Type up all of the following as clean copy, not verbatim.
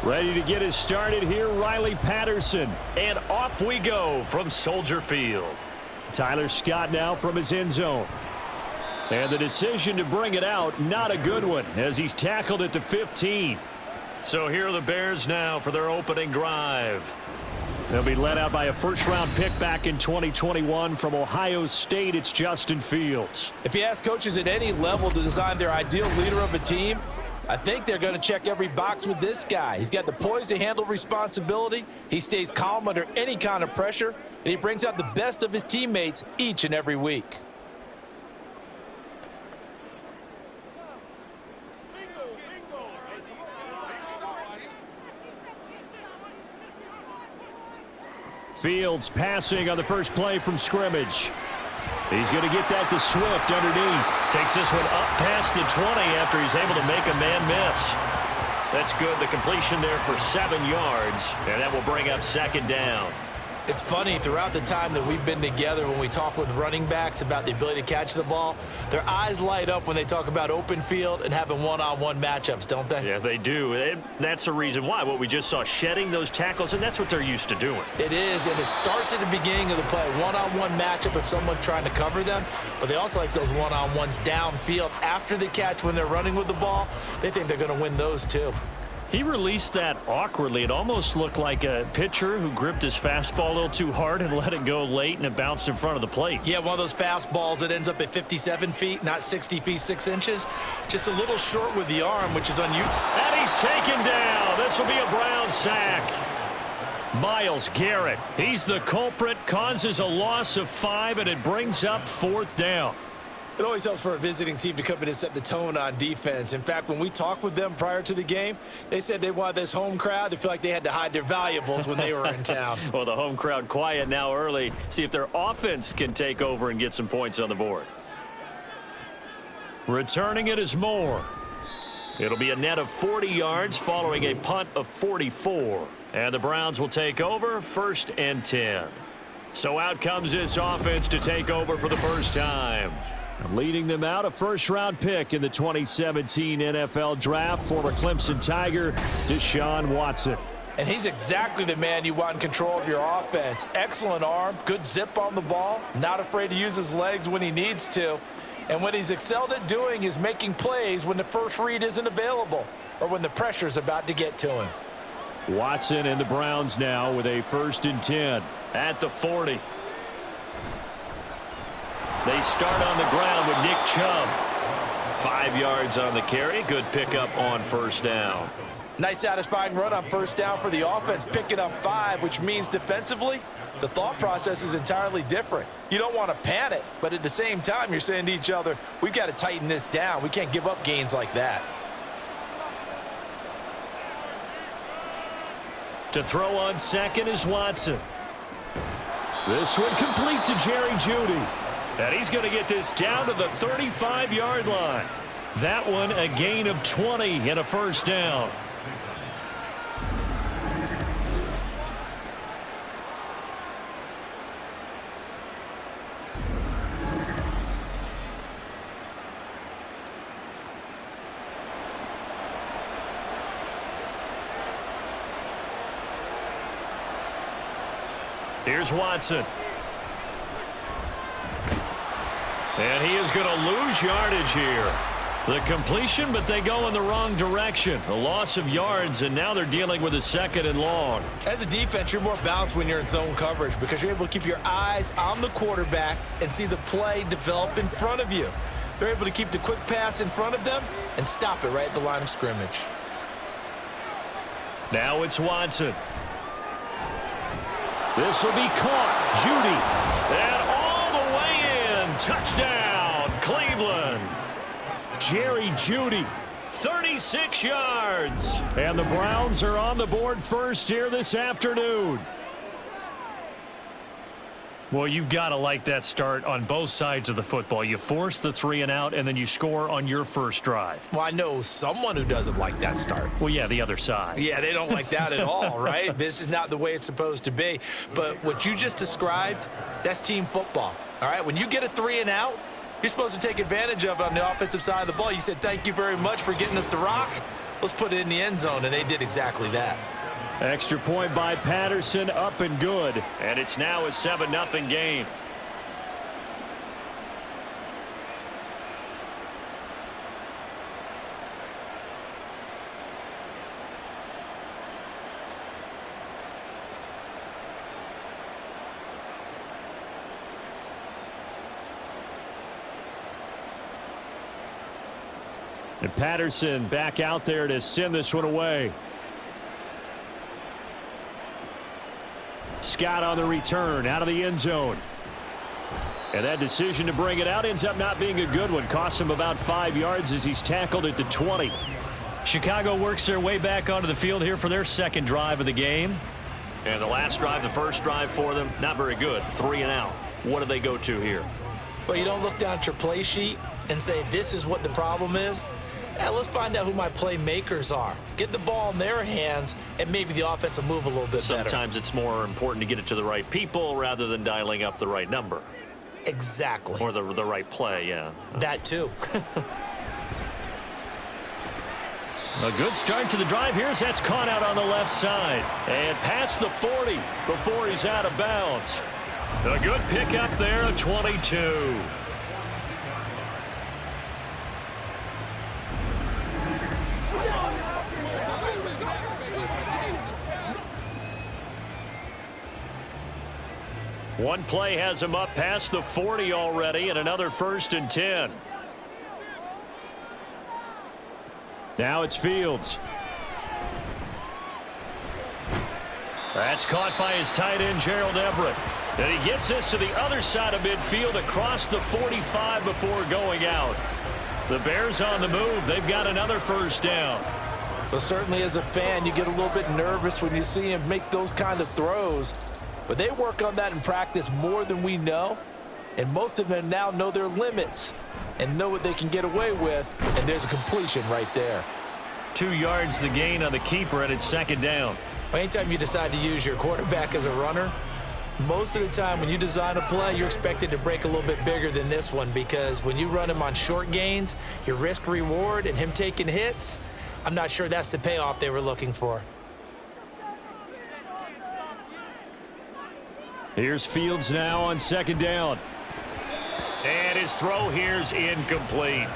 Ready to get us started here, Riley Patterson. And off we go from Soldier Field. Tyler Scott now from his end zone. And the decision to bring it out, not a good one, as he's tackled at the 15. So here are the Bears now for their opening drive. They'll be led out by a first-round pick back in 2021 from Ohio State. It's Justin Fields. If you ask coaches at any level to design their ideal leader of a team, I think they're going to check every box with this guy. He's got the poise to handle responsibility. He stays calm under any kind of pressure, and he brings out the best of his teammates each and every week. Fields passing on the first play from scrimmage. He's going to get that to Swift underneath. Takes this one up past the 20 after he's able to make a man miss. That's good. The completion there for 7 yards, and that will bring up second down. It's funny, throughout the time that we've been together, when we talk with running backs about the ability to catch the ball, their eyes light up when they talk about open field and having one-on-one matchups, don't they? Yeah, they do. And that's the reason why. What we just saw, shedding those tackles, and that's what they're used to doing. It is, and it starts at the beginning of the play. One-on-one matchup if someone's trying to cover them, but they also like those one-on-ones downfield after the catch when they're running with the ball. They think they're going to win those too. He released that awkwardly. It almost looked like a pitcher who gripped his fastball a little too hard and let it go late, and it bounced in front of the plate. Yeah, one of those fastballs that ends up at 57 feet, not 60 feet, 6 inches. Just a little short with the arm, which is unusual. And he's taken down. This will be a Brown sack. Myles Garrett, he's the culprit, causes a loss of 5, and it brings up 4th down. It always helps for a visiting team to come in and set the tone on defense. In fact, when we talked with them prior to the game, they said they wanted this home crowd to feel like they had to hide their valuables when they were in town. Well, the home crowd quiet now early. See if their offense can take over and get some points on the board. Returning it is Moore. It'll be a net of 40 yards following a punt of 44. And the Browns will take over 1st and 10. So out comes this offense to take over for the first time. Leading them out, a first-round pick in the 2017 NFL Draft, former Clemson Tiger, Deshaun Watson. And he's exactly the man you want in control of your offense. Excellent arm, good zip on the ball, not afraid to use his legs when he needs to. And what he's excelled at doing is making plays when the first read isn't available or when the pressure's about to get to him. Watson and the Browns now with a 1st and 10 at the 40. They start on the ground with Nick Chubb. 5 yards on the carry. Good pickup on 1st down. Nice satisfying run on 1st down for the offense, picking up 5, which means defensively, the thought process is entirely different. You don't want to panic, but at the same time, you're saying to each other, we've got to tighten this down. We can't give up gains like that. To throw on 2nd is Watson. This one complete to Jerry Jeudy. And he's going to get this down to the 35-yard line. That one a gain of 20 and a 1st down. Here's Watson. And he is going to lose yardage here. The completion, but they go in the wrong direction. A loss of yards, and now they're dealing with a 2nd and long. As a defense, you're more balanced when you're in zone coverage because you're able to keep your eyes on the quarterback and see the play develop in front of you. They're able to keep the quick pass in front of them and stop it right at the line of scrimmage. Now it's Watson. This will be caught. Jeudy. And all the way in. Touchdown, Cleveland. Jerry Jeudy, 36 yards. And the Browns are on the board first here this afternoon. Well, you've got to like that start on both sides of the football. You force the 3 and out, and then you score on your first drive. Well, I know someone who doesn't like that start. Well, yeah, the other side. Yeah, they don't like that at all, right? This is not the way it's supposed to be. But what you just described, that's team football, all right? When you get a 3 and out, you're supposed to take advantage of it on the offensive side of the ball. You said, thank you very much for getting us the rock. let's put it in the end zone, and they did exactly that. Extra point by Patterson, up and good. And it's now a 7-0 game. And Patterson back out there to send this one away. Scott on the return, out of the end zone. And that decision to bring it out ends up not being a good one. Costs him about 5 yards as he's tackled at the 20. Chicago works their way back onto the field here for their second drive of the game. And the last drive, the first drive for them, not very good. 3 and out. What do they go to here? Well, you don't look down at your play sheet and say, this is what the problem is. Let's find out who my playmakers are. Get the ball in their hands, and maybe the offense will move a little bit better. Sometimes it's more important to get it to the right people rather than dialing up the right number. Exactly. Or the right play, yeah. That too. A good start to the drive here as that's caught out on the left side. And past the 40 before he's out of bounds. A good pickup there, a 22. One play has him up past the 40 already, and another 1st and 10. Now it's Fields. That's caught by his tight end, Gerald Everett. And he gets this to the other side of midfield across the 45 before going out. The Bears on the move. They've got another 1st down. But certainly as a fan, you get a little bit nervous when you see him make those kind of throws. But they work on that in practice more than we know. And most of them now know their limits and know what they can get away with. And there's a completion right there. 2 yards the gain on the keeper, and it's 2nd down. Anytime you decide to use your quarterback as a runner, most of the time when you design a play, you're expected to break a little bit bigger than this one, because when you run him on short gains, your risk reward and him taking hits, I'm not sure that's the payoff they were looking for. Here's Fields now on 2nd down. And his throw here's incomplete.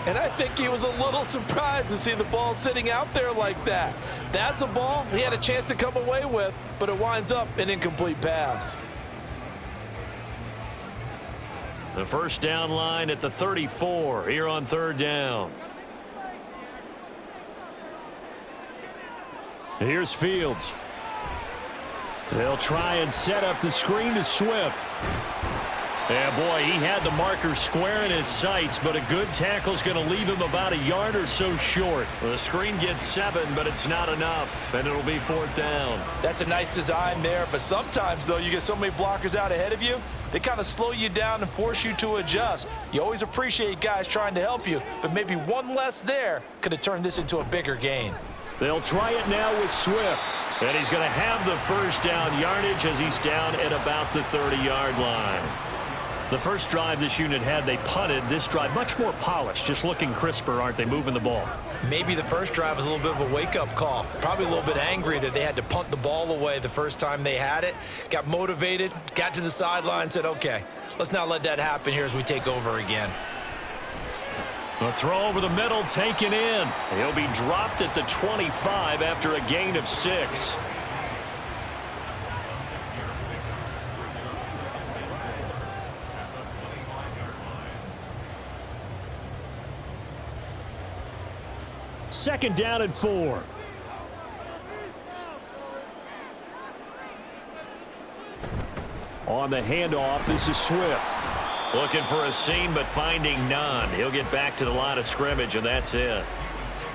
And I think he was a little surprised to see the ball sitting out there like that. That's a ball he had a chance to come away with, but it winds up an incomplete pass. The 1st down line at the 34 here on 3rd down. Here's Fields. They'll try and set up the screen to Swift. Yeah, boy, he had the marker square in his sights, but a good tackle is going to leave him about a yard or so short. Well, the screen gets 7, but it's not enough, and it'll be 4th down. That's a nice design there, but sometimes, though, you get so many blockers out ahead of you, they kind of slow you down and force you to adjust. You always appreciate guys trying to help you, but maybe one less there could have turned this into a bigger gain. They'll try it now with Swift, and he's going to have the 1st down yardage as he's down at about the 30-yard line. The first drive this unit had, they punted. This drive, much more polished, just looking crisper, aren't they, moving the ball? Maybe the first drive was a little bit of a wake-up call. Probably a little bit angry that they had to punt the ball away the first time they had it. Got motivated, got to the sideline, said, okay, let's not let that happen here as we take over again. A throw over the middle, taken in. He'll be dropped at the 25 after a gain of 6. Second down and 4. On the handoff, this is Swift. Looking for a seam, but finding none. He'll get back to the line of scrimmage, and that's it.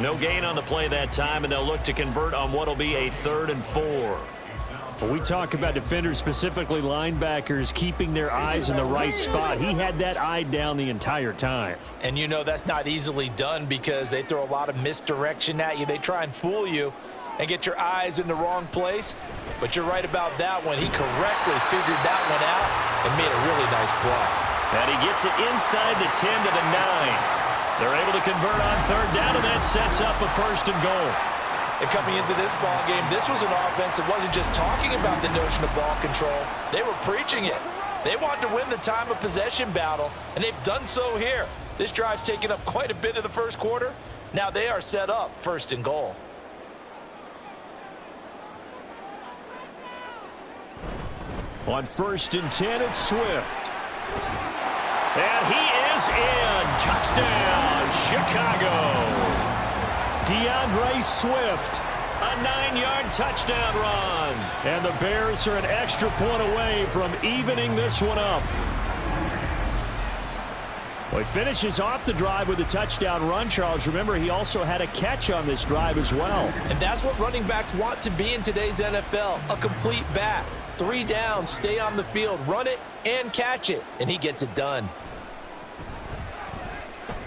No gain on the play that time, and they'll look to convert on what will be a 3rd and 4. When we talk about defenders, specifically linebackers, keeping their eyes in the right spot, he had that eye down the entire time. And you know that's not easily done because they throw a lot of misdirection at you. They try and fool you and get your eyes in the wrong place. But you're right about that one. He correctly figured that one out and made a really nice play. And he gets it inside the 10 to the 9. They're able to convert on third down, and that sets up a first and goal. And coming into this ball game, this was an offense that wasn't just talking about the notion of ball control. They were preaching it. They wanted to win the time of possession battle, and they've done so here. This drive's taken up quite a bit of the first quarter. Now they are set up first and goal. On 1st and 10, it's Swift. And he is in. Touchdown, Chicago. DeAndre Swift, a 9-yard touchdown run. And the Bears are an extra point away from evening this one up. Well, he finishes off the drive with a touchdown run, Charles. Remember, he also had a catch on this drive as well. And that's what running backs want to be in today's NFL, a complete back. 3 downs, stay on the field, run it, and catch it. And he gets it done.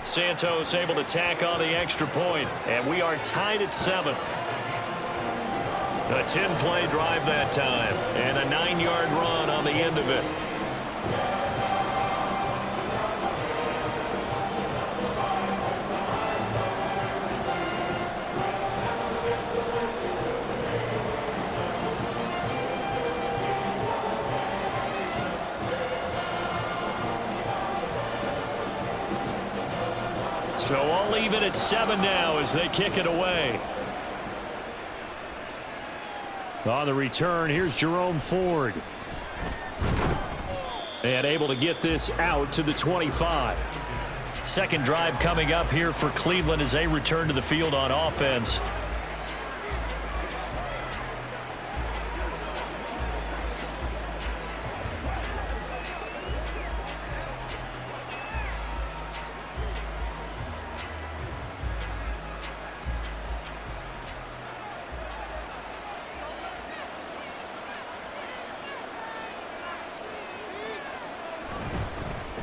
Santos able to tack on the extra point, and we are tied at 7. A 10-play drive that time, and a 9-yard run on the end of it. So I'll leave it at 7 now as they kick it away. On the return, here's Jerome Ford. And able to get this out to the 25. Second drive coming up here for Cleveland as they return to the field on offense.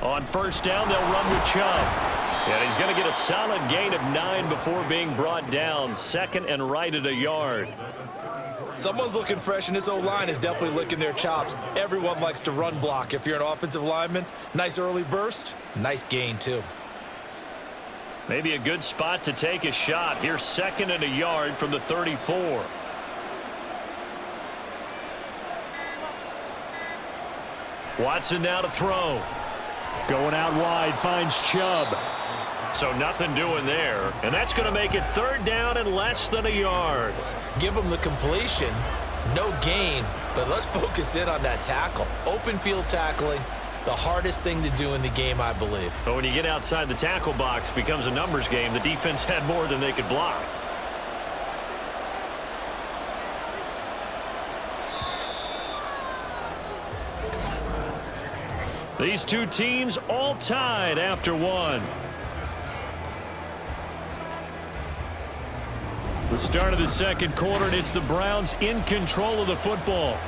On first down, they'll run with Chubb. And he's going to get a solid gain of 9 before being brought down. Second and right at a yard. Someone's looking fresh, and this O-line is definitely licking their chops. Everyone likes to run block. If you're an offensive lineman, nice early burst, nice gain too. Maybe a good spot to take a shot. Here's second and a yard from the 34. Watson now to throw. Going out wide, finds Chubb. So nothing doing there. And that's going to make it third down and less than a yard. Give him the completion, no gain, but let's focus in on that tackle. Open field tackling, the hardest thing to do in the game, I believe. But when you get outside the tackle box, it becomes a numbers game. The defense had more than they could block. These two teams all tied after one. The start of the second quarter, and it's the Browns in control of the football,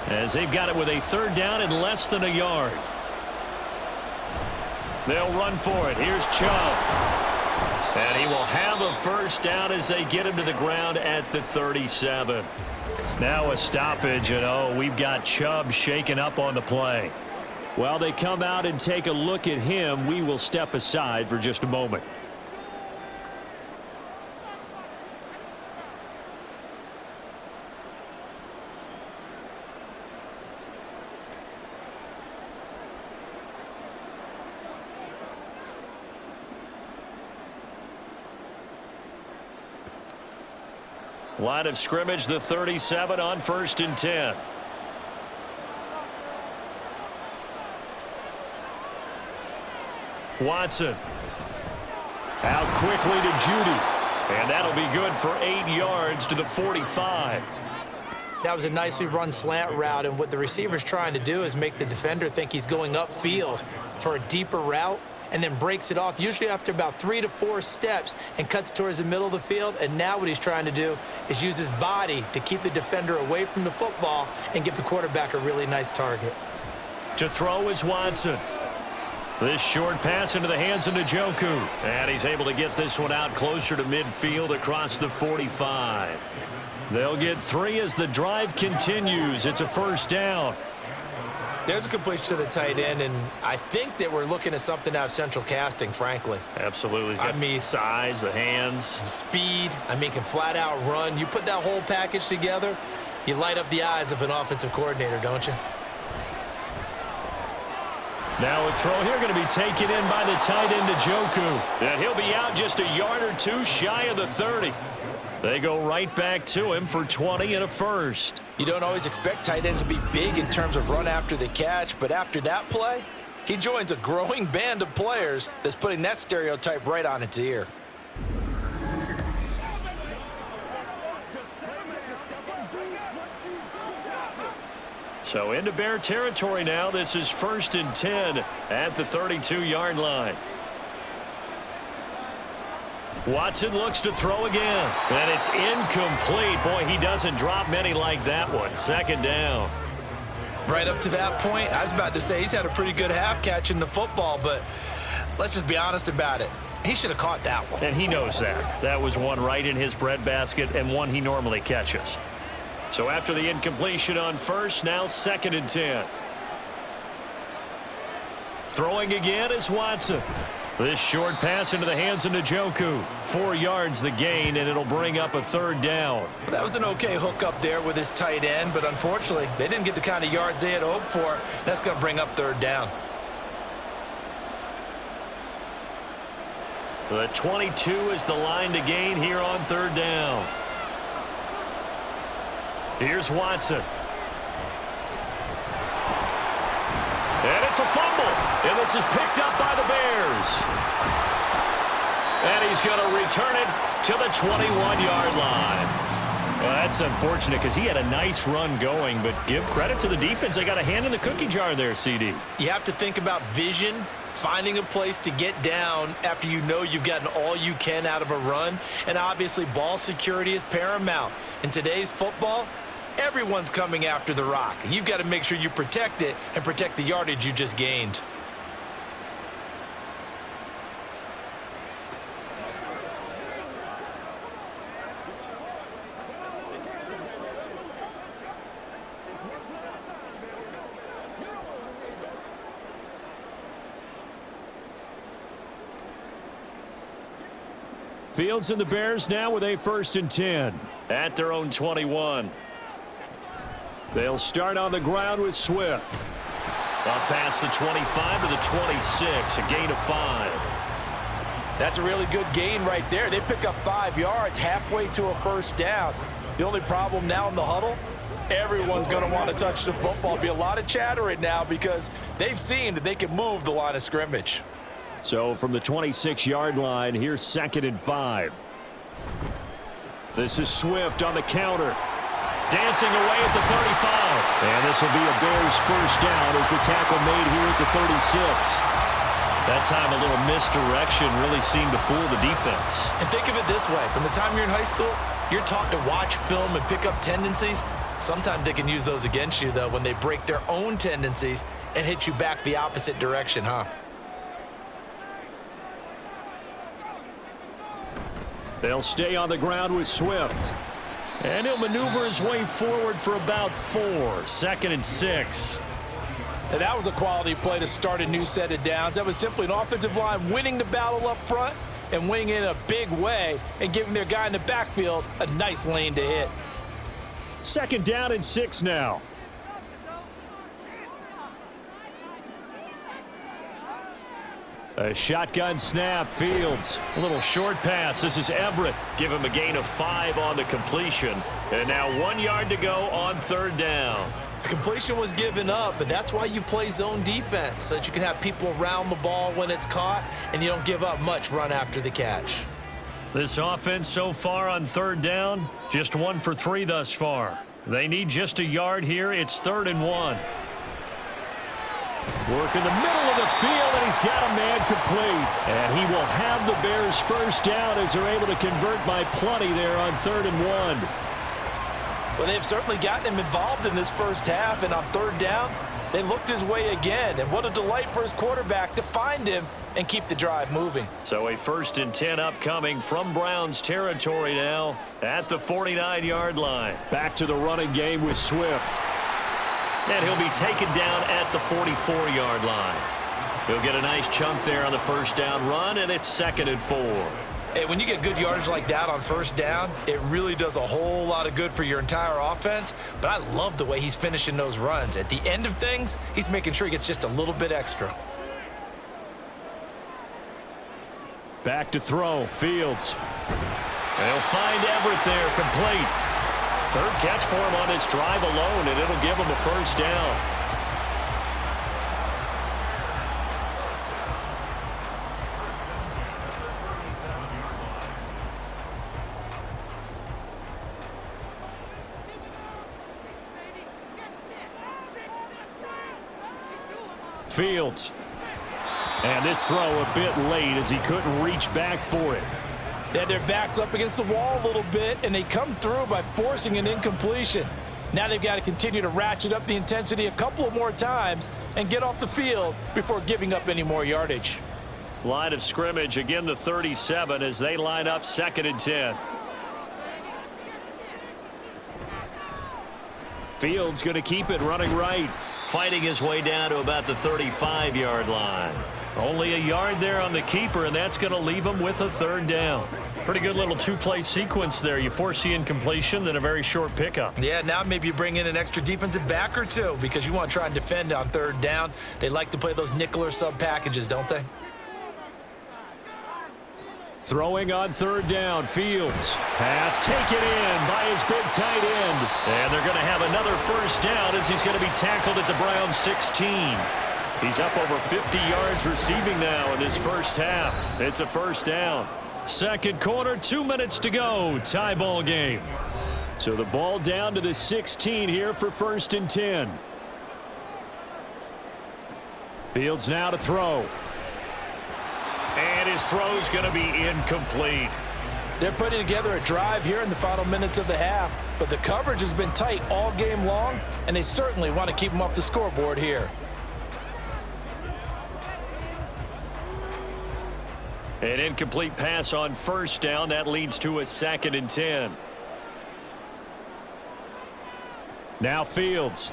as they've got it with a third down and less than a yard. They'll run for it. Here's Chubb. And he will have a first down as they get him to the ground at the 37. Now a stoppage, and we've got Chubb shaken up on the play. While they come out and take a look at him, we will step aside for just a moment. Line of scrimmage, the 37 on 1st and 10. Watson. Out quickly to Jeudy. And that'll be good for 8 yards to the 45. That was a nicely run slant route, and what the receiver's trying to do is make the defender think he's going upfield for a deeper route, and then breaks it off, usually after about 3 to 4 steps, and cuts towards the middle of the field. And now what he's trying to do is use his body to keep the defender away from the football and give the quarterback a really nice target. To throw is Watson. This short pass into the hands of Njoku. And he's able to get this one out closer to midfield across the 45. They'll get 3 as the drive continues. It's a first down. There's a completion to the tight end, and I think that we're looking at something out of central casting, frankly. Absolutely. He's got size, the hands. Speed. I mean, can flat out run. You put that whole package together, you light up the eyes of an offensive coordinator, don't you? Now a throw here going to be taken in by the tight end, Jeudy. And he'll be out just a yard or two shy of the 30. They go right back to him for 20 and a first. You don't always expect tight ends to be big in terms of run after the catch, but after that play, he joins a growing band of players that's putting that stereotype right on its ear. So into Bear territory now. This is 1st and 10 at the 32-yard line. Watson looks to throw again, and it's incomplete. Boy, he doesn't drop many like that one. 2nd down. Right up to that point, I was about to say he's had a pretty good half catching the football, but let's just be honest about it. He should have caught that one. And he knows that. That was one right in his breadbasket and one he normally catches. So after the incompletion on first, now 2nd and 10. Throwing again is Watson. This short pass into the hands of Jeudy. 4 yards the gain, and it'll bring up a 3rd down. That was an okay hook up there with his tight end, but unfortunately, they didn't get the kind of yards they had hoped for. That's going to bring up 3rd down. The 22 is the line to gain here on 3rd down. Here's Watson. And it's a fumble. And this is picked up by the Bears. And he's going to return it to the 21-yard line. Well, that's unfortunate because he had a nice run going, but give credit to the defense. They got a hand in the cookie jar there, CD. You have to think about vision, finding a place to get down after you know you've gotten all you can out of a run, and obviously ball security is paramount. In today's football, everyone's coming after the rock. You've got to make sure you protect it and protect the yardage you just gained. Fields and the Bears now with a 1st and 10 at their own 21. They'll start on the ground with Swift. Up past the 25 to the 26, a gain of 5. That's a really good gain right there. They pick up 5 yards halfway to a 1st down. The only problem now in the huddle, everyone's going to want to touch the football. There'll be a lot of chatter right now because they've seen that they can move the line of scrimmage. So from the 26-yard line, here's 2nd and 5. This is Swift on the counter. Dancing away at the 35. And this will be a Bears 1st down as the tackle made here at the 36. That time a little misdirection really seemed to fool the defense. And think of it this way. From the time you're in high school, you're taught to watch film and pick up tendencies. Sometimes they can use those against you, though, when they break their own tendencies and hit you back the opposite direction, huh? They'll stay on the ground with Swift. And he'll maneuver his way forward for about 4. 2nd and 6. And that was a quality play to start a new set of downs. That was simply an offensive line winning the battle up front and winning in a big way and giving their guy in the backfield a nice lane to hit. 2nd down and 6 now. A shotgun snap, Fields. A little short pass. This is Everett. Give him a gain of 5 on the completion. And now 1 yard to go on 3rd down. The completion was given up, but that's why you play zone defense, so that you can have people around the ball when it's caught, and you don't give up much run after the catch. This offense so far on 3rd down, just 1 for 3 thus far. They need just a yard here. It's 3rd and 1. Work in the middle of the field, and he's got a man complete. And he will have the Bears 1st down as they're able to convert by plenty there on 3rd and 1. Well, they've certainly gotten him involved in this 1st half, and on 3rd down, they looked his way again. And what a delight for his quarterback to find him and keep the drive moving. So a 1st and 10 upcoming from Browns territory now at the 49-yard line. Back to the running game with Swift. And he'll be taken down at the 44-yard line. He'll get a nice chunk there on the first down run, and it's 2nd and 4. Hey, when you get good yardage like that on first down, it really does a whole lot of good for your entire offense. But I love the way he's finishing those runs. At the end of things, he's making sure he gets just a little bit extra. Back to throw, Fields. And he'll find Everett there, complete. 3rd catch for him on this drive alone, and it'll give him a first down. Fields. And this throw a bit late as he couldn't reach back for it. They had their backs up against the wall a little bit, and they come through by forcing an incompletion. Now they've got to continue to ratchet up the intensity a couple of more times and get off the field before giving up any more yardage. Line of scrimmage, again the 37 as they line up 2nd and 10. Fields going to keep it running right. Fighting his way down to about the 35-yard line. Only a yard there on the keeper, and that's going to leave him with a 3rd down. Pretty good little 2-play sequence there. You force the incompletion, then a very short pickup. Yeah, now maybe you bring in an extra defensive back or two because you want to try and defend on 3rd down. They like to play those nickel or sub packages, don't they? Throwing on 3rd down, Fields. Pass taken in by his big tight end. And they're going to have another first down as he's going to be tackled at the Browns 16. He's up over 50 yards receiving now in this first half. It's a first down. 2nd quarter, 2 minutes to go. Tie ball game. So the ball down to the 16 here for 1st and 10. Fields now to throw. And his throw's going to be incomplete. They're putting together a drive here in the final minutes of the half, but the coverage has been tight all game long, and they certainly want to keep them off the scoreboard here. An incomplete pass on first down. That leads to a 2nd and 10. Now Fields.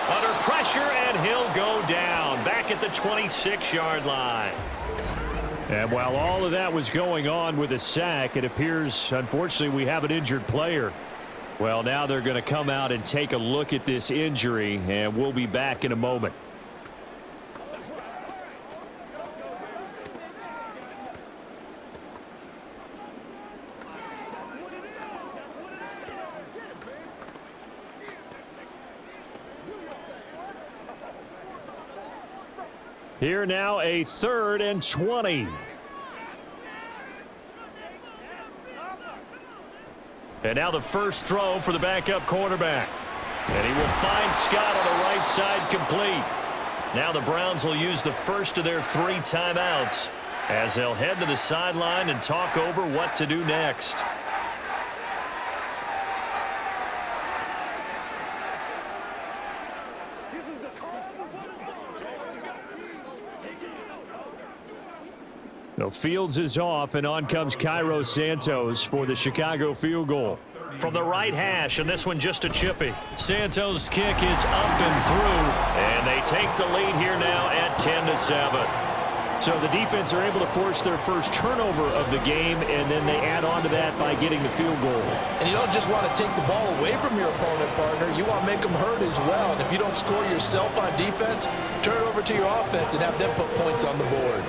Under pressure, and he'll go down. Back at the 26-yard line. And while all of that was going on with a sack, it appears, unfortunately, we have an injured player. Well, now they're going to come out and take a look at this injury, and we'll be back in a moment. Here now, a 3rd and 20. And now the first throw for the backup quarterback. And he will find Scott on the right side, complete. Now the Browns will use the first of their 3 timeouts as they'll head to the sideline and talk over what to do next. So Fields is off, and on comes Cairo Santos for the Chicago field goal. From the right hash, and this one just a chippy. Santos' kick is up and through, and they take the lead here now at 10-7. So the defense are able to force their first turnover of the game, and then they add on to that by getting the field goal. And you don't just want to take the ball away from your opponent, partner. You want to make them hurt as well. And if you don't score yourself on defense, turn it over to your offense and have them put points on the board.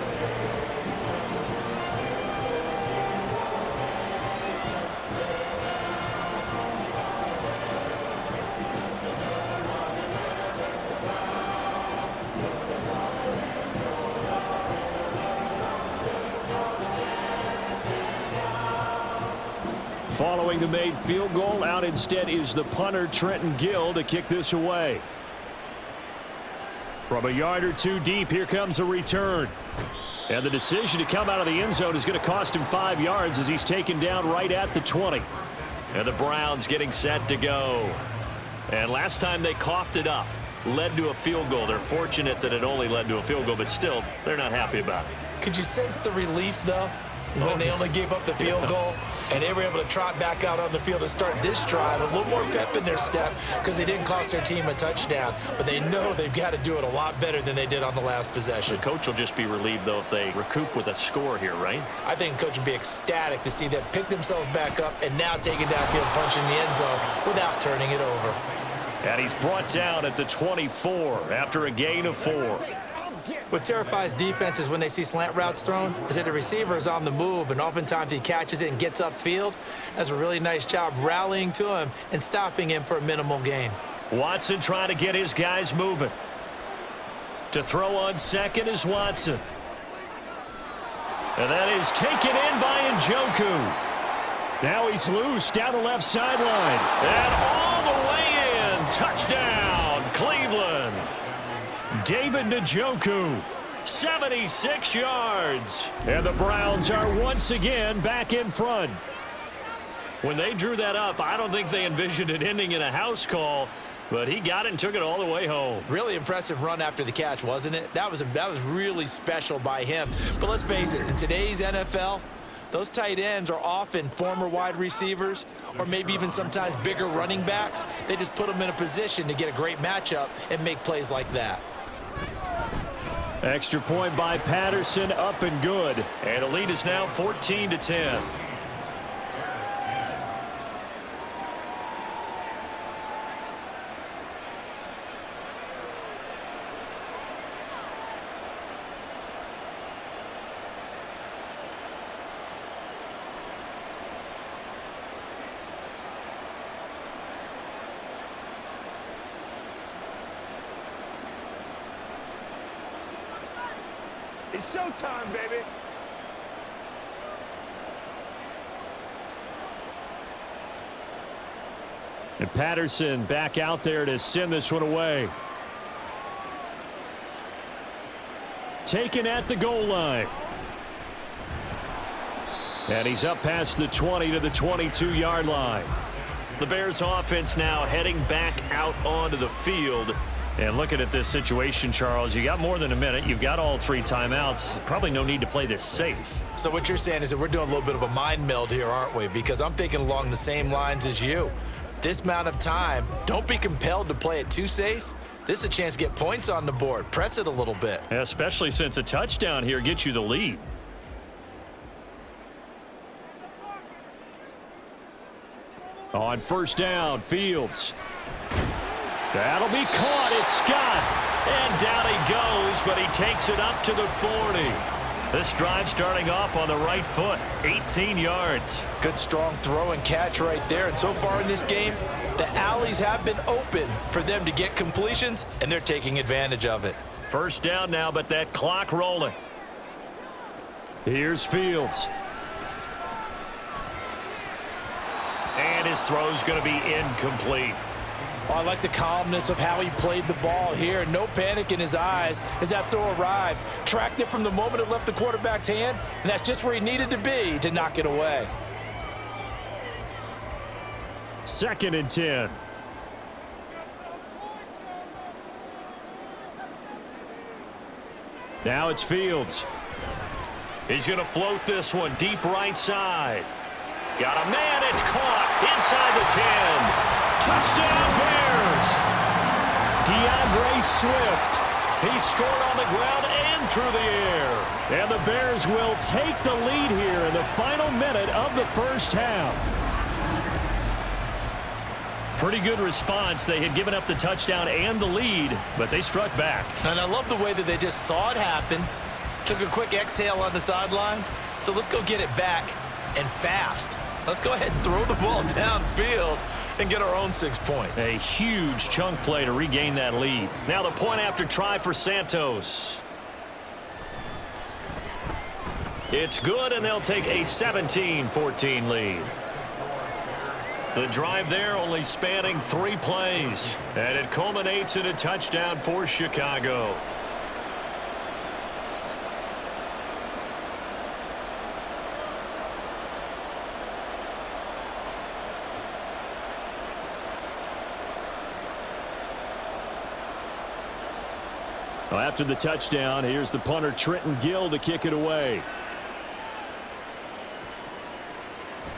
Following the made field goal, out instead is the punter, Trenton Gill, to kick this away. From a yard or 2 deep, here comes a return. And the decision to come out of the end zone is going to cost him 5 yards as he's taken down right at the 20. And the Browns getting set to go. And last time they coughed it up, led to a field goal. They're fortunate that it only led to a field goal, but still, they're not happy about it. Could you sense the relief, though? when they only gave up the field goal, and they were able to trot back out on the field and start this drive a little more pep in their step because they didn't cost their team a touchdown, but they know they've got to do it a lot better than they did on the last possession. The coach will just be relieved, though, if they recoup with a score here, right? I think the coach would be ecstatic to see them pick themselves back up and now take it downfield, punch in the end zone without turning it over. And he's brought down at the 24 after a gain of 4. What terrifies defenses when they see slant routes thrown is that the receiver is on the move, and oftentimes he catches it and gets upfield. Does a really nice job rallying to him and stopping him for a minimal gain. Watson trying to get his guys moving. To throw on second is Watson. And that is taken in by Njoku. Now he's loose down the left sideline. And all the way in. Touchdown, Cleveland. David Njoku, 76 yards. And the Browns are once again back in front. When they drew that up, I don't think they envisioned it ending in a house call, but he got it and took it all the way home. Really impressive run after the catch, wasn't it? That was really special by him. But let's face it, in today's NFL, those tight ends are often former wide receivers or maybe even sometimes bigger running backs. They just put them in a position to get a great matchup and make plays like that. Extra point by Patterson, up and good. And the lead is now 14-10. It's showtime, baby. And Patterson back out there to send this one away. Taken at the goal line. And he's up past the 20 to the 22-yard line. The Bears offense now heading back out onto the field. And looking at this situation, Charles, you got more than a minute. You've got all 3 timeouts. Probably no need to play this safe. So what you're saying is that we're doing a little bit of a mind meld here, aren't we? Because I'm thinking along the same lines as you. This amount of time, don't be compelled to play it too safe. This is a chance to get points on the board. Press it a little bit. Especially since a touchdown here gets you the lead. On first down, Fields. That'll be caught. It's Scott. And down he goes, but he takes it up to the 40. This drive starting off on the right foot, 18 yards. Good strong throw and catch right there. And so far in this game, the alleys have been open for them to get completions, and they're taking advantage of it. First down now, but that clock rolling. Here's Fields. And his throw's going to be incomplete. Oh, I like the calmness of how he played the ball here. No panic in his eyes as that throw arrived. Tracked it from the moment it left the quarterback's hand, and that's just where he needed to be to knock it away. 2nd and 10. Now it's Fields. He's going to float this one deep right side. Got a man. It's caught inside the 10. Touchdown Bears. DeAndre Swift. He scored on the ground and through the air. And the Bears will take the lead here in the final minute of the first half. Pretty good response. They had given up the touchdown and the lead, but they struck back. And I love the way that they just saw it happen, took a quick exhale on the sidelines. So let's go get it back and fast. Let's go ahead and throw the ball downfield and get our own 6 points. A huge chunk play to regain that lead. Now the point after try for Santos. It's good, and they'll take a 17-14 lead. The drive there only spanning 3 plays, and it culminates in a touchdown for Chicago. Well, after the touchdown, here's the punter Trenton Gill to kick it away.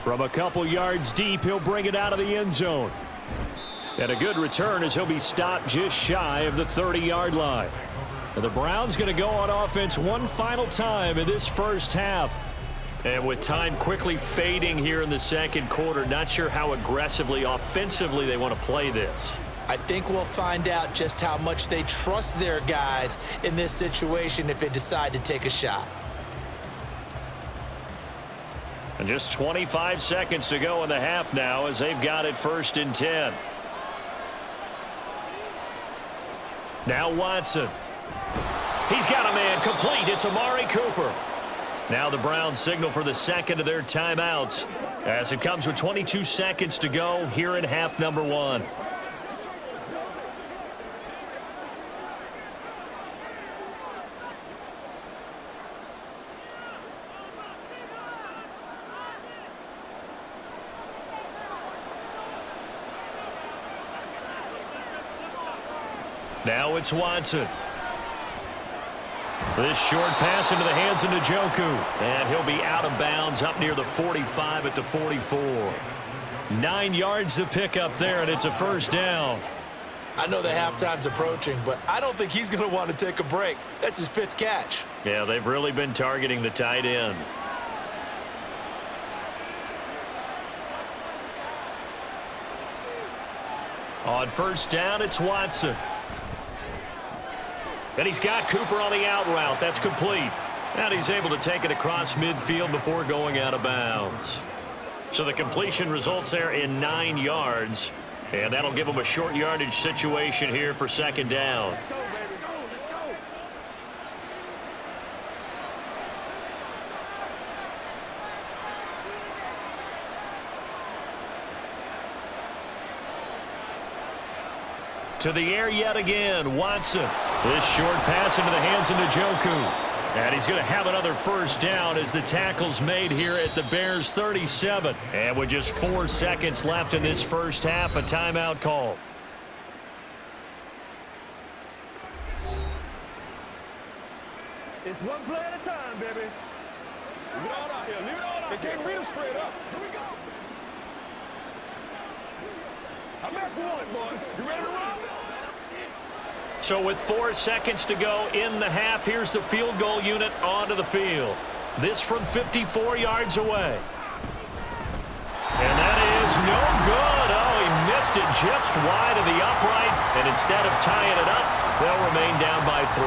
From a couple yards deep, he'll bring it out of the end zone. And a good return as he'll be stopped just shy of the 30-yard line. And the Browns going to go on offense one final time in this first half. And with time quickly fading here in the second quarter, not sure how aggressively, offensively they want to play this. I think we'll find out just how much they trust their guys in this situation if they decide to take a shot. And just 25 seconds to go in the half now as they've got it 1st and 10. Now Watson. He's got a man complete. It's Amari Cooper. Now the Browns signal for the second of their timeouts as it comes with 22 seconds to go here in half number 1. Now it's Watson. This short pass into the hands of Njoku. And he'll be out of bounds up near the 45 at the 44. 9 yards to pick up there, and it's a first down. I know the halftime's approaching, but I don't think he's going to want to take a break. That's his 5th catch. Yeah, they've really been targeting the tight end. On first down, it's Watson. And he's got Cooper on the out route. That's complete. And he's able to take it across midfield before going out of bounds. So the completion results there in 9 yards. And that'll give him a short yardage situation here for second down. Let's go. To the air yet again, Watson. This short pass into the hands of Njoku. And he's going to have another first down as the tackle's made here at the Bears' 37. And with just 4 seconds left in this first half, a timeout call. It's one play at a time, baby. Leave it all out here. Leave it all out. They can't beat us straight up. Here we go. I'm back for one, boys. You ready to run? So with 4 seconds to go in the half, here's the field goal unit onto the field. This from 54 yards away. And that is no good. Oh, he missed it just wide of the upright. And instead of tying it up, they'll remain down by 3.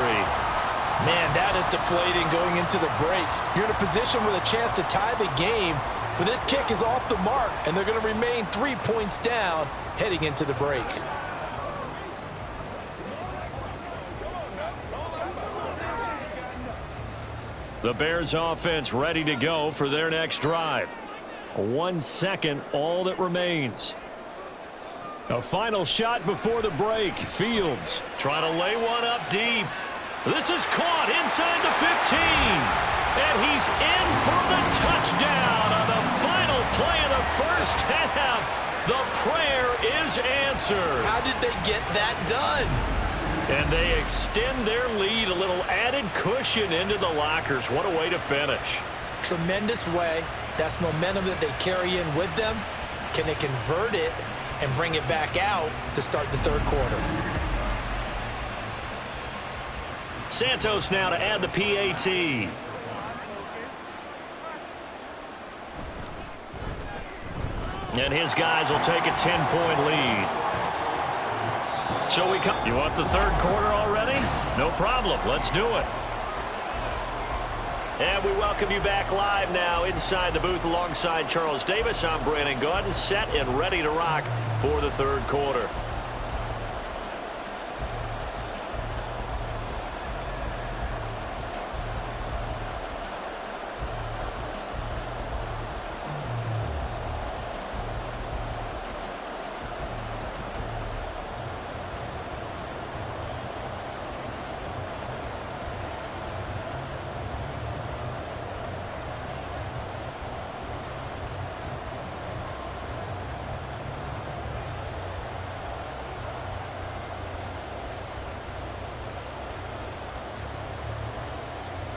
Man, that is deflating going into the break. You're in a position with a chance to tie the game, but this kick is off the mark, and they're going to remain 3 points down heading into the break. The Bears offense ready to go for their next drive. 1 second, all that remains. A final shot before the break. Fields trying to lay one up deep. This is caught inside the 15. And he's in for the touchdown on the final play of the first half. The prayer is answered. How did they get that done? And they extend their lead, a little added cushion into the lockers. What a way to finish. Tremendous way. That's momentum that they carry in with them. Can they convert it and bring it back out to start the third quarter? Santos now to add the PAT. And his guys will take a 10-point lead. So we come. You want the third quarter already? No problem. Let's do it. And we welcome you back live now inside the booth alongside Charles Davis. I'm Brandon Gaudin, set and ready to rock for the third quarter.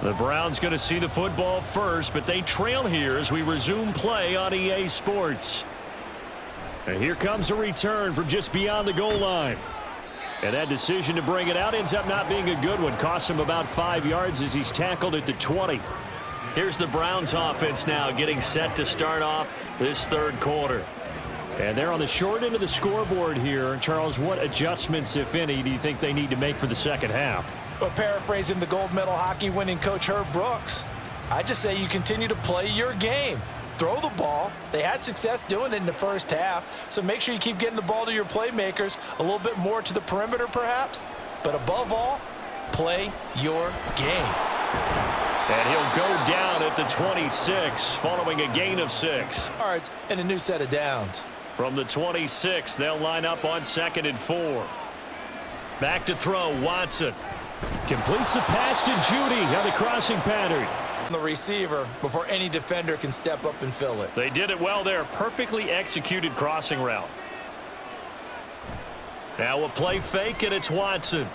The Browns going to see the football first, but they trail here as we resume play on EA Sports. And here comes a return from just beyond the goal line. And that decision to bring it out ends up not being a good one. Costs him about 5 yards as he's tackled at the 20. Here's the Browns offense now getting set to start off this third quarter. And they're on the short end of the scoreboard here. Charles, what adjustments, if any, do you think they need to make for the second half? Well, paraphrasing the gold medal hockey winning coach Herb Brooks, I just say you continue to play your game. Throw the ball. They had success doing it in the first half, so make sure you keep getting the ball to your playmakers, a little bit more to the perimeter perhaps, but above all, play your game. And he'll go down at the 26 following a gain of 6 yards and a new set of downs. From the 26, they'll line up on 2nd and 4. Back to throw, Watson. Completes the pass to Jeudy on the crossing pattern. The receiver before any defender can step up and fill it. They did it well there. Perfectly executed crossing route. Now a play fake, and it's Watson.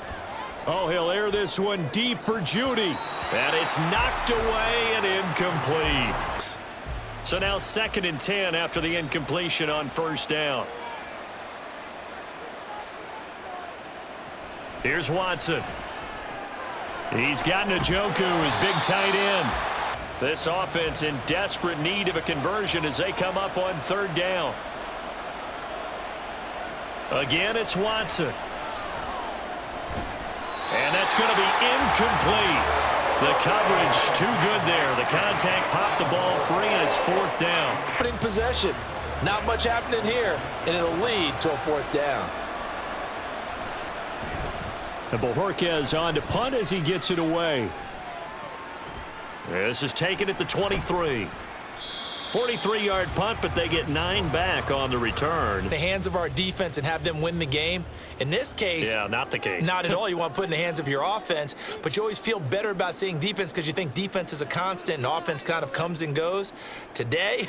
Oh, he'll air this one deep for Jeudy. And it's knocked away and incomplete. So now 2nd and 10 after the incompletion on first down. Here's Watson. He's got Njoku, his big tight end. This offense in desperate need of a conversion as they come up on 3rd down. Again, it's Watson. And that's going to be incomplete. The coverage too good there. The contact popped the ball free, and it's 4th down. Putting possession. Not much happening here, and it'll lead to a 4th down. And Bojorquez on to punt as he gets it away. This is taken at the 23. 43-yard punt, but they get 9 back on the return. The hands of our defense and have them win the game. In this case, yeah, not the case. Not at all. You want to put in the hands of your offense, but you always feel better about seeing defense because you think defense is a constant and offense kind of comes and goes. Today,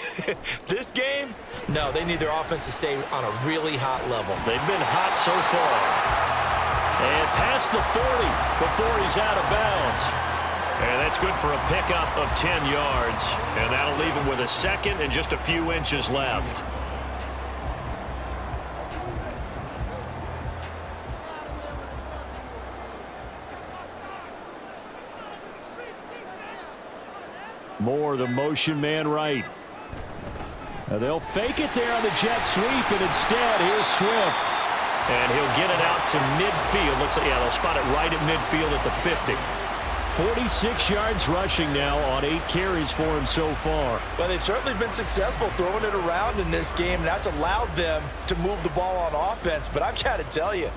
this game, no, they need their offense to stay on a really hot level. They've been hot so far. And past the 40 before he's out of bounds. And that's good for a pickup of 10 yards. And that'll leave him with a second and just a few inches left. More the motion man right. They'll fake it there on the jet sweep, and instead, here's Swift. And he'll get it out to midfield. Looks like, yeah, they'll spot it right at midfield at the 50. 46 yards rushing now on 8 carries for him so far. Well, they've certainly been successful throwing it around in this game, and that's allowed them to move the ball on offense. But I've got to tell you,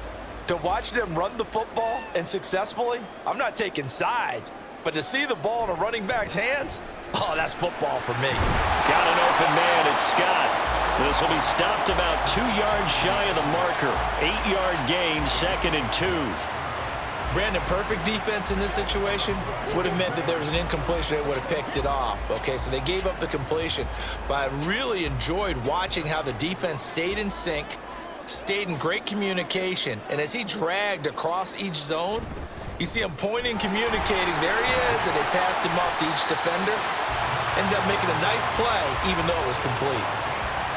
to watch them run the football and successfully, I'm not taking sides, but to see the ball in a running back's hands, oh, that's football for me. Got an open man, it's Scott. This will be stopped about 2 yards shy of the marker. 8-yard gain, 2nd and 2. Brandon, perfect defense in this situation would have meant that there was an incompletion. They would have picked it off. Okay, so they gave up the completion. But I really enjoyed watching how the defense stayed in sync, stayed in great communication. And as he dragged across each zone, you see him pointing, communicating. There he is, and they passed him off to each defender. Ended up making a nice play, even though it was complete.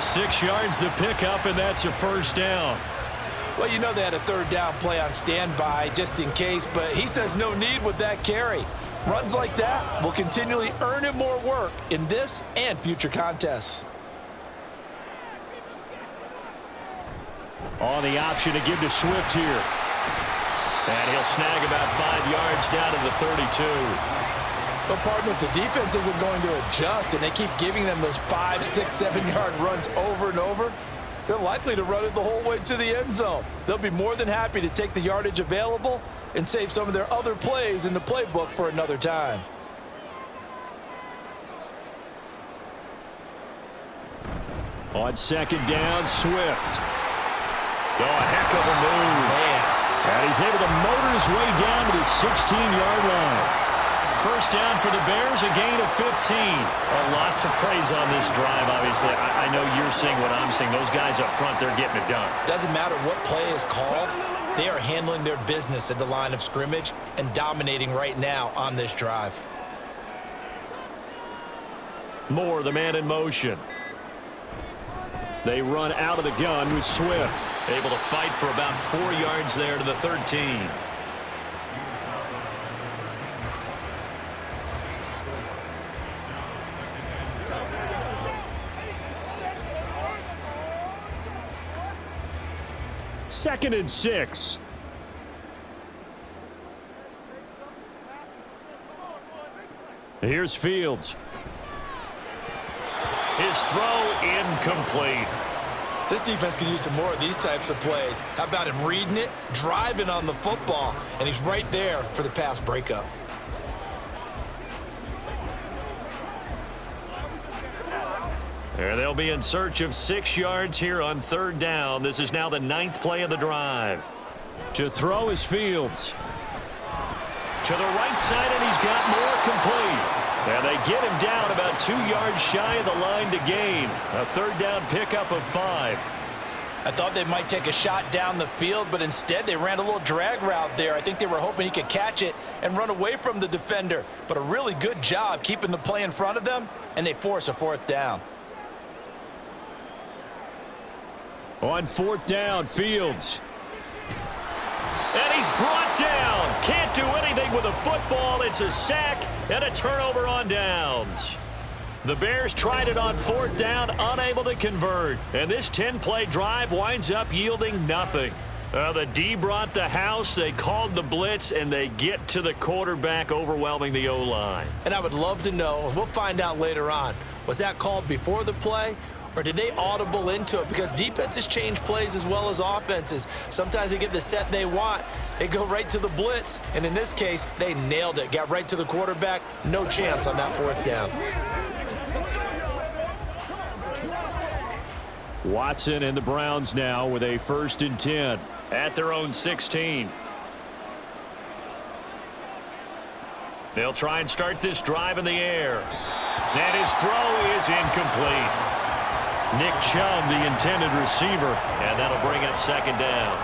6 yards the pickup, and that's a first down. Well, you know they had a 3rd down play on standby just in case, but he says no need with that carry. Runs like that will continually earn him more work in this and future contests. On the option to give to Swift here. And he'll snag about 5 yards down to the 32. But partner, if the defense isn't going to adjust and they keep giving them those 5, 6, 7-yard runs over and over, they're likely to run it the whole way to the end zone. They'll be more than happy to take the yardage available and save some of their other plays in the playbook for another time. On 2nd down, Swift. Oh, a heck of a move. Man. And he's able to motor his way down to the 16-yard line. first down for the Bears, a gain of 15. A lot to praise on this drive, obviously. I know you're seeing what I'm seeing. Those guys up front, they're getting it done. Doesn't matter what play is called. They are handling their business at the line of scrimmage and dominating right now on this drive. Moore, the man in motion. They run out of the gun with Swift. Able to fight for about 4 yards there to the 13. Second and 6. Here's Fields. His throw incomplete. This defense can use some more of these types of plays. How about him reading it, driving on the football, and he's right there for the pass breakup. And they'll be in search of 6 yards here on third down. This is now the 9th play of the drive. To throw is Fields. To the right side, and he's got more complete. And they get him down about 2 yards shy of the line to gain. A third down pickup of 5. I thought they might take a shot down the field, but instead they ran a little drag route there. I think they were hoping he could catch it and run away from the defender. But a really good job keeping the play in front of them, and they force a fourth down. On fourth down, Fields. And he's brought down. Can't do anything with a football. It's a sack and a turnover on downs. The Bears tried it on fourth down, unable to convert. And this 10-play drive winds up yielding nothing. The D brought the house. They called the blitz, and they get to the quarterback, overwhelming the O-line. And I would love to know, and we'll find out later on, was that called before the play? Or did they audible into it? Because defenses change plays as well as offenses. Sometimes they get the set they want. They go right to the blitz. And in this case, they nailed it. Got right to the quarterback. No chance on that fourth down. Watson and the Browns now with a 1st and 10. At their own 16. They'll try and start this drive in the air. And his throw is incomplete. Nick Chubb, the intended receiver, and that'll bring up second down.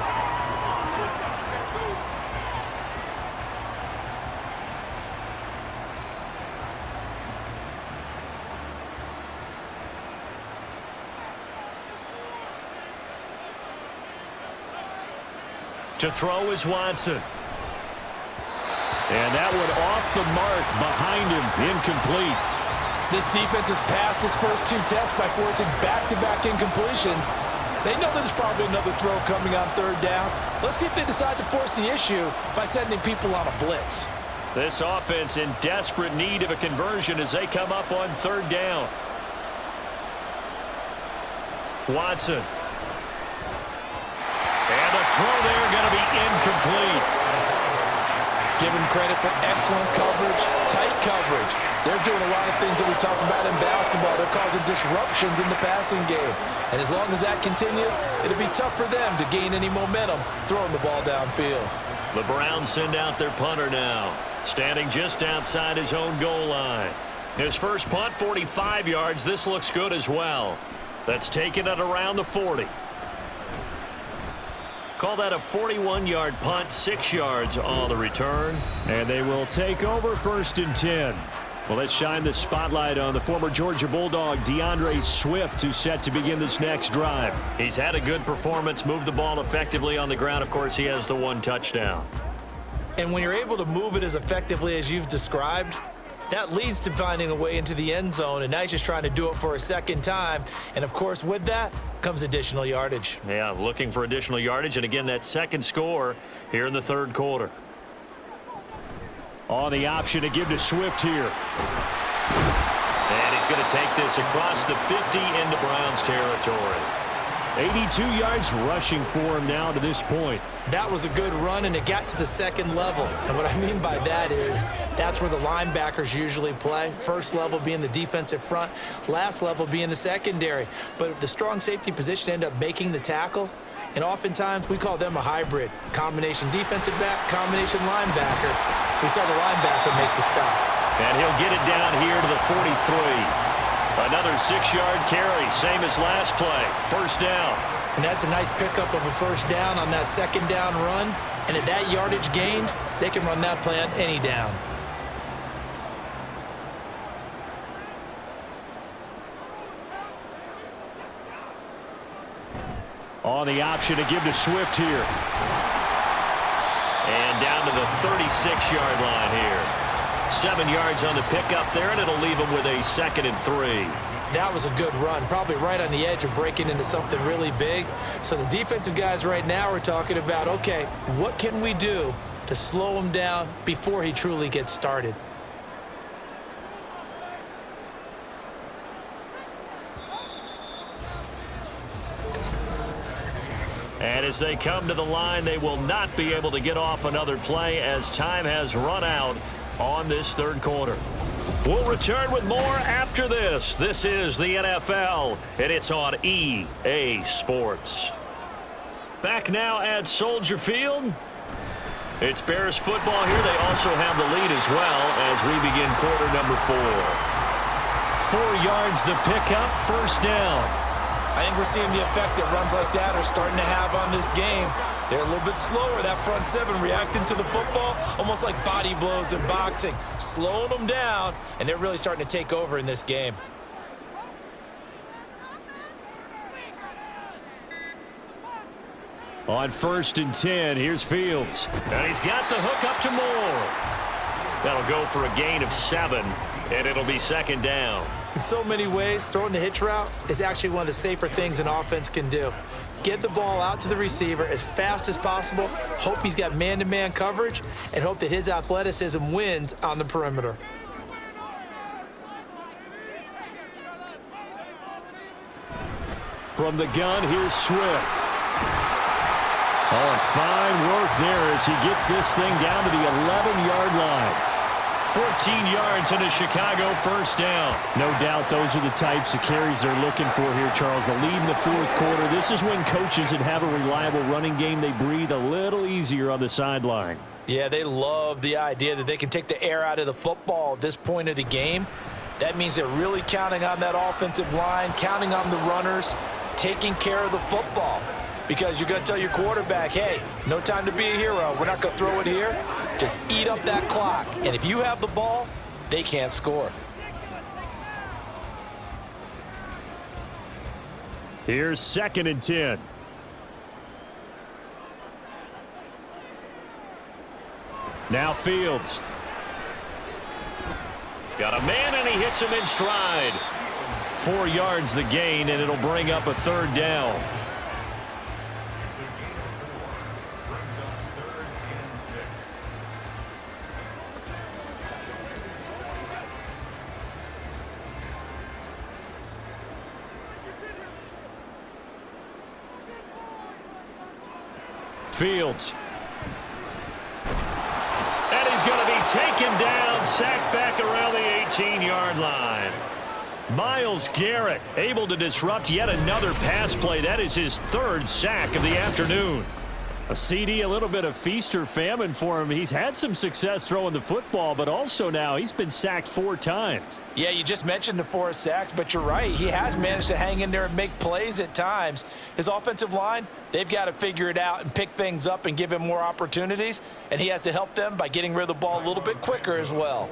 To throw is Watson. And that one off the mark behind him, incomplete. This defense has passed its first 2 tests by forcing back-to-back incompletions. They know there's probably another throw coming on third down. Let's see if they decide to force the issue by sending people on a blitz. This offense in desperate need of a conversion as they come up on third down. Watson. And the throw there going to be incomplete. Give them credit for excellent coverage, tight coverage. They're doing a lot of things that we talk about in basketball. They're causing disruptions in the passing game. And as long as that continues, it'll be tough for them to gain any momentum throwing the ball downfield. The Browns send out their punter now, standing just outside his own goal line. His first punt, 45 yards. This looks good as well. That's taken it around the 40. Call that a 41-yard punt, 6 yards on the return. And they will take over 1st and 10. Well, let's shine the spotlight on the former Georgia Bulldog, DeAndre Swift, who's set to begin this next drive. He's had a good performance, moved the ball effectively on the ground. Of course, he has the 1 touchdown. And when you're able to move it as effectively as you've described, that leads to finding a way into the end zone, and now he's just trying to do it for a second time. And, of course, with that comes additional yardage. Yeah, looking for additional yardage, and again, that second score here in the third quarter. On the option to give to Swift here. And he's going to take this across the 50 into Browns territory. 82 yards rushing for him now to this point. That was a good run, and it got to the second level. And what I mean by that is that's where the linebackers usually play. First level being the defensive front, last level being the secondary. But the strong safety position ended up making the tackle, and oftentimes we call them a hybrid. Combination defensive back, combination linebacker. We saw the linebacker make the stop. And he'll get it down here to the 43. Another 6-yard carry, same as last play. First down. And that's a nice pickup of a first down on that second down run. And at that yardage gained, they can run that play on any down. On the option to give to Swift here. And down to the 36-yard line here. 7 yards on the pickup there, and it'll leave him with a 2nd and 3. That was a good run, probably right on the edge of breaking into something really big. So the defensive guys right now are talking about, okay, what can we do to slow him down before he truly gets started? And as they come to the line, they will not be able to get off another play as time has run out on this third quarter. We'll return with more after this. This is the NFL, and it's on EA Sports. Back now at Soldier Field. It's Bears football here. They also have the lead as well as we begin quarter number 4. 4 yards the pickup, first down. I think we're seeing the effect that runs like that are starting to have on this game. They're a little bit slower, that front 7, reacting to the football, almost like body blows in boxing, slowing them down, and they're really starting to take over in this game. On 1st and 10, here's Fields. And he's got the hook up to Moore. That'll go for a gain of 7, and it'll be 2nd down. In so many ways, throwing the hitch route is actually one of the safer things an offense can do. Get the ball out to the receiver as fast as possible, hope he's got man-to-man coverage, and hope that his athleticism wins on the perimeter. From the gun, here's Swift. Oh, and fine work there as he gets this thing down to the 11-yard line. 14 yards and a Chicago first down. No doubt those are the types of carries they're looking for here, Charles. The lead in the fourth quarter. This is when coaches that have a reliable running game, they breathe a little easier on the sideline. Yeah, they love the idea that they can take the air out of the football at this point of the game. That means they're really counting on that offensive line, counting on the runners, taking care of the football. Because you're going to tell your quarterback, hey, no time to be a hero. We're not going to throw it here. Just eat up that clock. And if you have the ball, they can't score. Here's 2nd and 10. Now Fields. Got a man, and he hits him in stride. 4 yards the gain, and it'll bring up a 3rd down. Fields. And he's going to be taken down, sacked back around the 18-yard line. Myles Garrett able to disrupt yet another pass play. That is his 3rd sack of the afternoon. A CD, a little bit of feast or famine for him. He's had some success throwing the football, but also now he's been sacked 4 times. Yeah, you just mentioned the 4 sacks, but you're right. He has managed to hang in there and make plays at times. His offensive line, they've got to figure it out and pick things up and give him more opportunities, and he has to help them by getting rid of the ball a little bit quicker as well.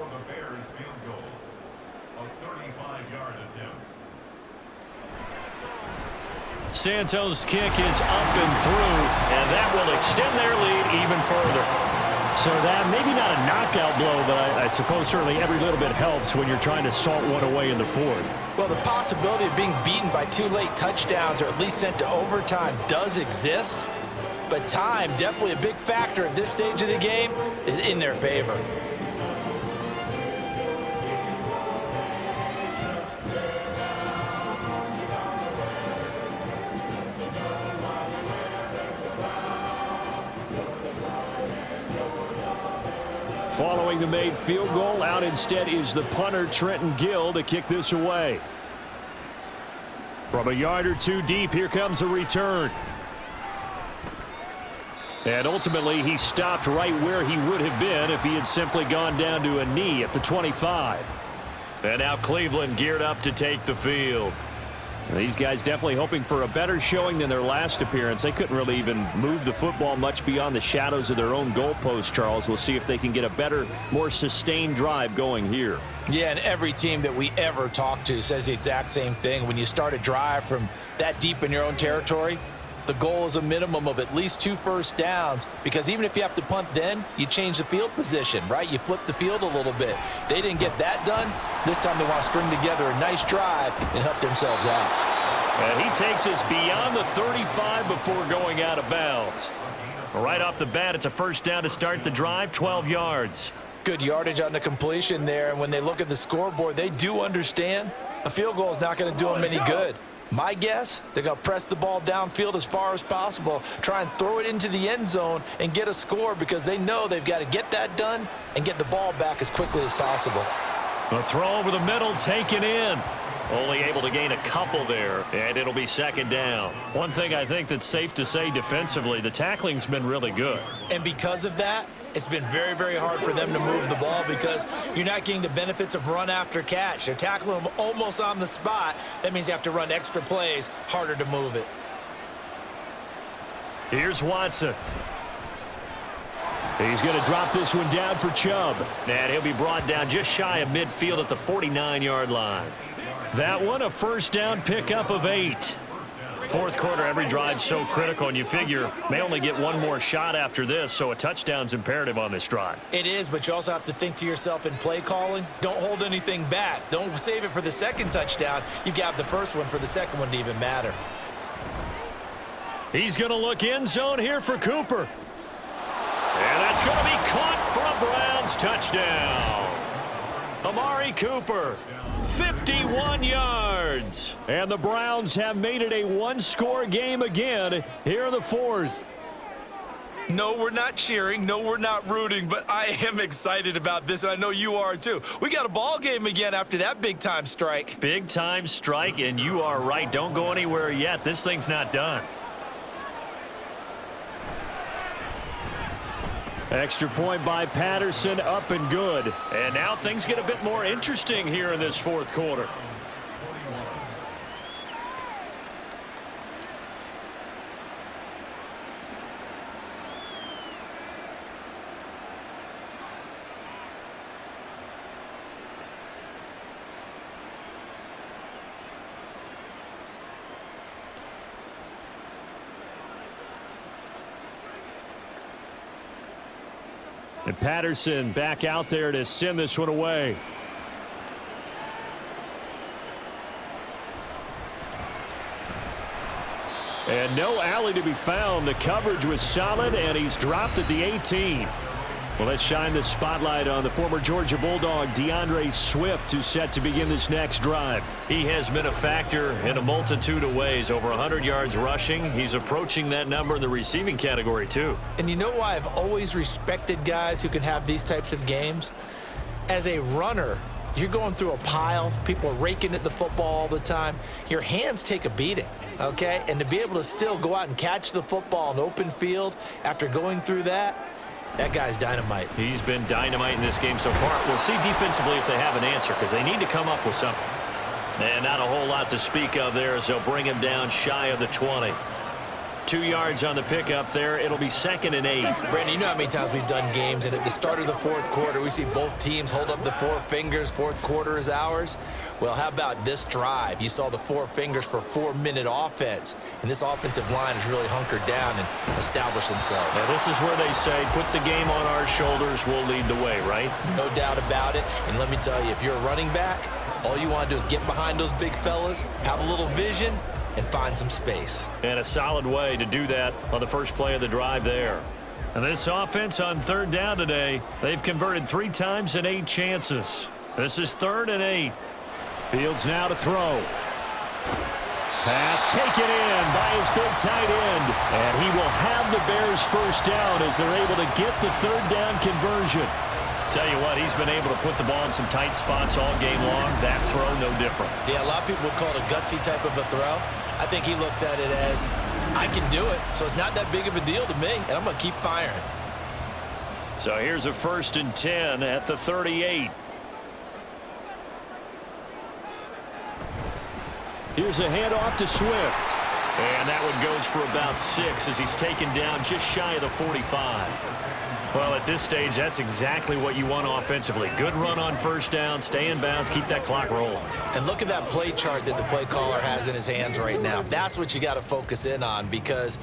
Santos' kick is up and through, and that will extend their lead even further. So that maybe not a knockout blow, but I suppose certainly every little bit helps when you're trying to salt one away in the fourth. Well, the possibility of being beaten by 2 late touchdowns or at least sent to overtime does exist, but time, definitely a big factor at this stage of the game, is in their favor. Following the made field goal, out instead is the punter, Trenton Gill, to kick this away. From a yard or 2 deep, here comes a return. And ultimately, he stopped right where he would have been if he had simply gone down to a knee at the 25. And now Cleveland geared up to take the field. These guys definitely hoping for a better showing than their last appearance. They couldn't really even move the football much beyond the shadows of their own goalpost, Charles. We'll see if they can get a better, more sustained drive going here. Yeah, and every team that we ever talk to says the exact same thing. When you start a drive from that deep in your own territory, the goal is a minimum of at least 2 first downs, because even if you have to punt then, you change the field position, right? You flip the field a little bit. They didn't get that done. This time they want to string together a nice drive and help themselves out. And he takes us beyond the 35 before going out of bounds. Right off the bat, it's a first down to start the drive, 12 yards. Good yardage on the completion there, and when they look at the scoreboard, they do understand a field goal is not going to do them any good. My guess, they're going to press the ball downfield as far as possible, try and throw it into the end zone and get a score, because they know they've got to get that done and get the ball back as quickly as possible. A throw over the middle, taken in. Only able to gain a couple there, and it'll be second down. One thing I think that's safe to say defensively, the tackling's been really good. And because of that, it's been very, very hard for them to move the ball, because you're not getting the benefits of run after catch. They're tackling them almost on the spot. That means you have to run extra plays, harder to move it. Here's Watson. He's going to drop this one down for Chubb. And he'll be brought down just shy of midfield at the 49-yard line. That one, a first down pickup of 8. Fourth quarter, every drive's so critical, and you figure may only get one more shot after this, so a touchdown's imperative on this drive. It is, but you also have to think to yourself in play calling, don't hold anything back. Don't save it for the second touchdown. You got the first one for the second one to even matter. He's going to look end zone here for Cooper. And that's going to be caught for a Browns touchdown. Amari Cooper, 51 yards. And the Browns have made it a one-score game again here in the fourth. No, we're not cheering. No, we're not rooting, but I am excited about this, and I know you are too. We got a ball game again after that big-time strike. Big-time strike, and you are right. Don't go anywhere yet. This thing's not done. Extra point by Patterson, up and good. And now things get a bit more interesting here in this fourth quarter. And Patterson back out there to send this one away. And no alley to be found. The coverage was solid, and he's dropped at the 18. Well, let's shine the spotlight on the former Georgia Bulldog, DeAndre Swift, who's set to begin this next drive. He has been a factor in a multitude of ways. Over 100 yards rushing. He's approaching that number in the receiving category, too. And you know why I've always respected guys who can have these types of games? As a runner, you're going through a pile. People are raking at the football all the time. Your hands take a beating, okay? And to be able to still go out and catch the football in open field after going through that guy's dynamite. He's been dynamite in this game so far. We'll see defensively if they have an answer, because they need to come up with something. And not a whole lot to speak of there as they'll bring him down shy of the 20. 2 yards on the pickup there. It'll be 2nd and 8. Brandon, you know how many times we've done games, and at the start of the fourth quarter, we see both teams hold up the 4 fingers. Fourth quarter is ours. Well, how about this drive? You saw the 4 fingers for 4-minute offense, and this offensive line has really hunkered down and established themselves. Now, this is where they say, put the game on our shoulders, we'll lead the way, right? No doubt about it. And let me tell you, if you're a running back, all you want to do is get behind those big fellas, have a little vision, and find some space. And a solid way to do that on the first play of the drive there. And this offense on 3rd down today, they've converted 3 times in 8 chances. This is 3rd and 8. Fields now to throw. Pass taken in by his big tight end. And he will have the Bears first down as they're able to get the 3rd down conversion. Tell you what, he's been able to put the ball in some tight spots all game long. That throw, no different. Yeah, a lot of people would call it a gutsy type of a throw. I think he looks at it as I can do it, so it's not that big of a deal to me, and I'm going to keep firing. So here's a 1st and 10 at the 38. Here's a handoff to Swift. And that one goes for about 6 as he's taken down just shy of the 45. Well, at this stage, that's exactly what you want offensively. Good run on 1st down, stay in bounds, keep that clock rolling. And look at that play chart that the play caller has in his hands right now. That's what you got to focus in on, because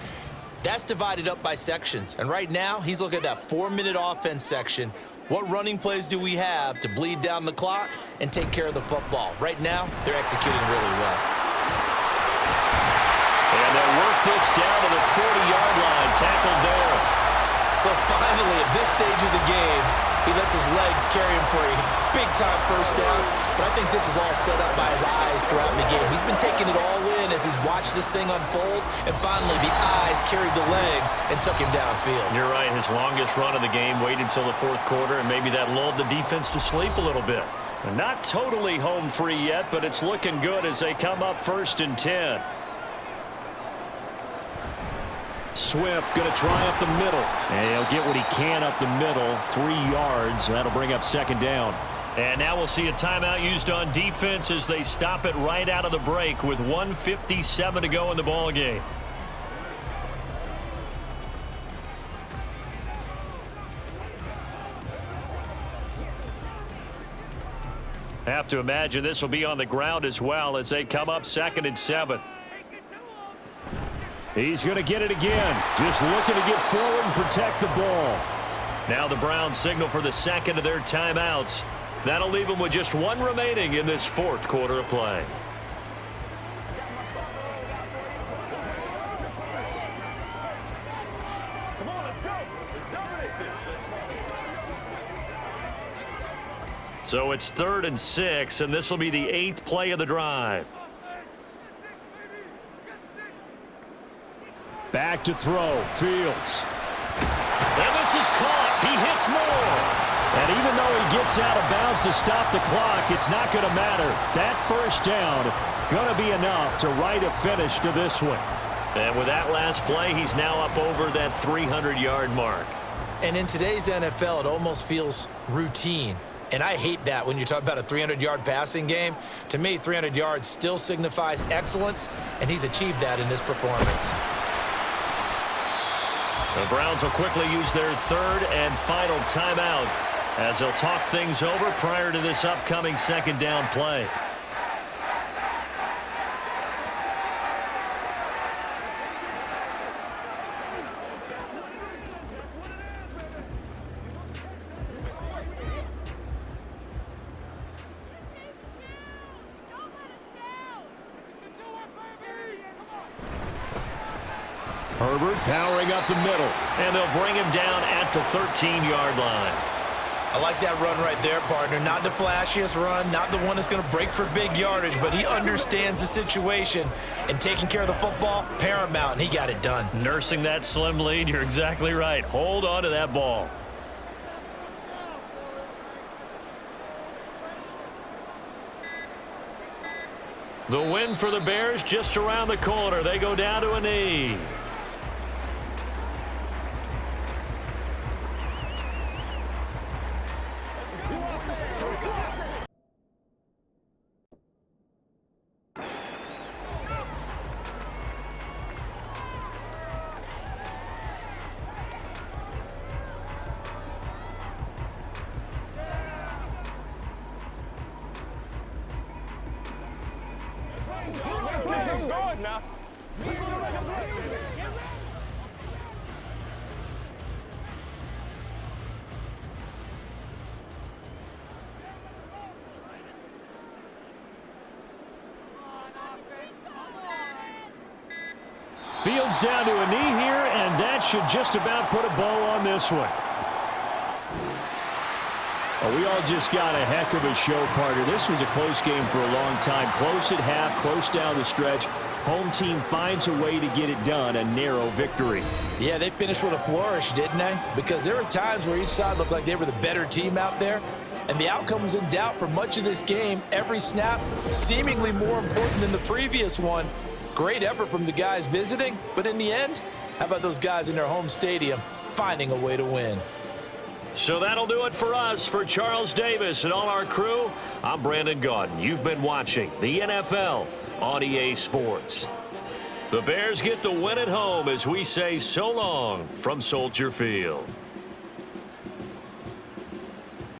that's divided up by sections. And right now, he's looking at that 4-minute offense section. What running plays do we have to bleed down the clock and take care of the football? Right now, they're executing really well. And they'll work this down to the 40-yard line, tackled there. So finally, at this stage of the game, he lets his legs carry him for a big-time 1st down. But I think this is all set up by his eyes throughout the game. He's been taking it all in as he's watched this thing unfold, and finally the eyes carried the legs and took him downfield. You're right. His longest run of the game waited until the 4th quarter, and maybe that lulled the defense to sleep a little bit. Not totally home free yet, but it's looking good as they come up 1st and 10. Swift going to try up the middle. And he'll get what he can up the middle. 3 yards. That'll bring up 2nd down. And now we'll see a timeout used on defense as they stop it right out of the break with 1:57 to go in the ball game. Have to imagine this will be on the ground as well as they come up 2nd and 7. He's going to get it again. Just looking to get forward and protect the ball. Now the Browns signal for the 2nd of their timeouts. That'll leave them with just 1 remaining in this 4th quarter of play. Come on, let's go. Let's dominate this. So it's 3rd and 6, and this will be the 8th play of the drive. Back to throw. Fields. And this is caught. He hits Moore. And even though he gets out of bounds to stop the clock, it's not going to matter. That 1st down going to be enough to write a finish to this one. And with that last play, he's now up over that 300-yard mark. And in today's NFL, it almost feels routine. And I hate that when you talk about a 300-yard passing game. To me, 300 yards still signifies excellence, and he's achieved that in this performance. The Browns will quickly use their 3rd and final timeout as they'll talk things over prior to this upcoming 2nd down play. Herbert powering up the middle. And they'll bring him down at the 13-yard line. I like that run right there, partner. Not the flashiest run, not the one that's going to break for big yardage, but he understands the situation, and taking care of the football, paramount, and he got it done. Nursing that slim lead, you're exactly right. Hold on to that ball. The win for the Bears just around the corner. They go down to a knee. Let's go now. Fields down to a knee here, and that should just about put a bow on this one. Well, we all just got a heck of a show, partner. This was a close game for a long time. Close at half, close down the stretch. Home team finds a way to get it done, a narrow victory. Yeah, they finished with a flourish, didn't they? Because there were times where each side looked like they were the better team out there, and the outcome was in doubt for much of this game. Every snap seemingly more important than the previous one. Great effort from the guys visiting, but in the end, how about those guys in their home stadium finding a way to win? So that'll do it for us. For Charles Davis and all our crew, I'm Brandon Gaudin. You've been watching the NFL on EA Sports. The Bears get the win at home as we say so long from Soldier Field.